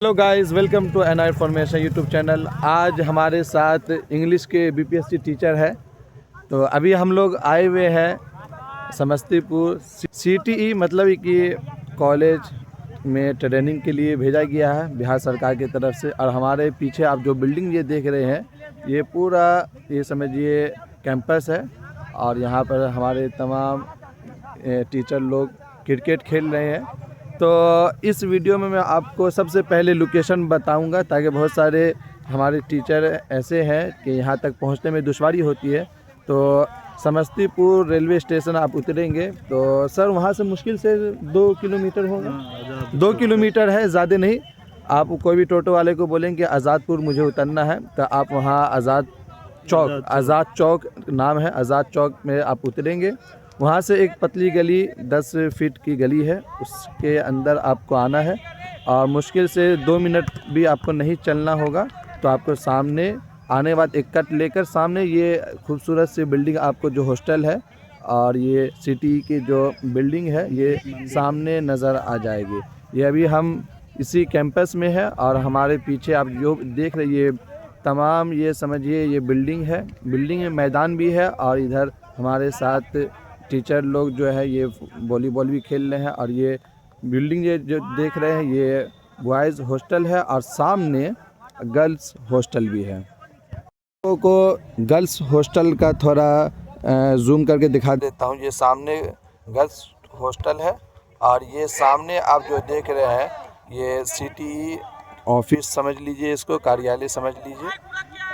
Hello guys, welcome to N I formation YouTube channel. आज हमारे साथ इंग्लिश के बीपीएससी टीचर है। तो अभी हम लोग आए हुए हैं समस्तीपुर सीटीई मतलब कि कॉलेज में ट्रेनिंग के लिए भेजा गया है बिहार सरकार की तरफ से। और हमारे पीछे आप जो बिल्डिंग ये देख रहे हैं, ये पूरा ये समझिए कैंपस है। और यहाँ पर हमारे तमाम टीचर लोग क्रिकेट खेल रहे हैं। तो इस वीडियो में मैं आपको सबसे पहले लोकेशन बताऊंगा, ताकि बहुत सारे हमारे टीचर ऐसे हैं कि यहाँ तक पहुँचने में दुश्वारी होती है। तो समस्तीपुर रेलवे स्टेशन आप उतरेंगे तो सर वहाँ से मुश्किल से 2 किलोमीटर होगा। 2 किलोमीटर है, ज़्यादा नहीं। आप कोई भी टोटो वाले को बोलेंगे आज़ादपुर मुझे उतरना है, तो आप वहाँ आज़ाद चौक नाम है, आज़ाद चौक में आप उतरेंगे। वहाँ से एक पतली गली 10 फीट की गली है, उसके अंदर आपको आना है। और मुश्किल से 2 मिनट भी आपको नहीं चलना होगा। तो आपको सामने आने के बाद एक कट लेकर सामने ये खूबसूरत सी बिल्डिंग, आपको जो हॉस्टल है और ये सिटी की जो बिल्डिंग है ये सामने नज़र आ जाएगी। ये अभी हम इसी कैंपस में है। और हमारे पीछे आप जो देख रहे ये तमाम ये समझिए ये बिल्डिंग है। बिल्डिंग में मैदान भी है। और इधर हमारे साथ टीचर लोग जो है ये वॉलीबॉल भी खेल रहे हैं। और ये बिल्डिंग ये जो देख रहे हैं ये बॉयज़ हॉस्टल है और सामने गर्ल्स हॉस्टल भी है। लोगों को गर्ल्स हॉस्टल का थोड़ा जूम करके दिखा देता हूँ। ये सामने गर्ल्स हॉस्टल है और ये सामने आप जो देख रहे हैं ये सिटी ऑफिस समझ लीजिए, इसको कार्यालय समझ लीजिए।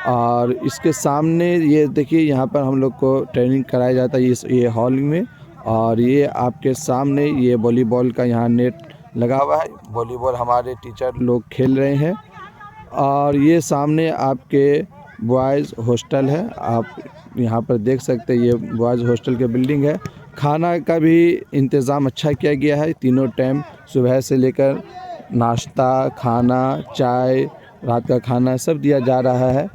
और इसके सामने ये देखिए यहाँ पर हम लोग को ट्रेनिंग कराया जाता है ये हॉल में। और ये आपके सामने ये वॉलीबॉल का यहाँ नेट लगा हुआ है, वॉलीबॉल हमारे टीचर लोग खेल रहे हैं। और ये सामने आपके बॉयज़ हॉस्टल है, आप यहाँ पर देख सकते हैं ये बॉयज़ हॉस्टल की बिल्डिंग है। खाना का भी इंतज़ाम अच्छा किया गया है, तीनों टाइम सुबह से लेकर नाश्ता, खाना, चाय, रात का खाना सब दिया जा रहा है।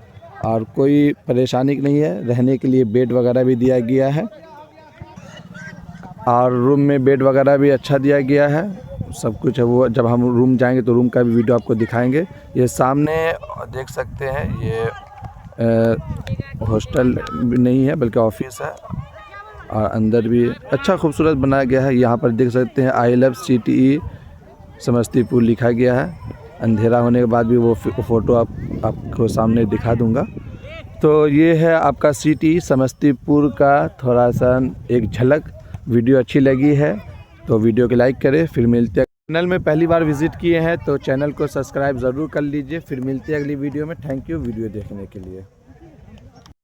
और कोई परेशानी नहीं है, रहने के लिए बेड वगैरह भी दिया गया है। और रूम में बेड वगैरह भी अच्छा दिया गया है, सब कुछ है। वो जब हम रूम जाएंगे तो रूम का भी वीडियो आपको दिखाएंगे। ये सामने देख सकते हैं ये हॉस्टल नहीं है बल्कि ऑफिस है। और अंदर भी अच्छा खूबसूरत बनाया गया है। यहाँ पर देख सकते हैं आई लव सिटी समस्तीपुर लिखा गया है। अंधेरा होने के बाद भी वो फ़ोटो आपको सामने दिखा दूंगा। तो ये है आपका सिटी समस्तीपुर का थोड़ा सा एक झलक। वीडियो अच्छी लगी है तो वीडियो को लाइक करें। फिर मिलते हैं। चैनल में पहली बार विज़िट किए हैं तो चैनल को सब्सक्राइब ज़रूर कर लीजिए। फिर मिलते हैं अगली वीडियो में। थैंक यू वीडियो देखने के लिए।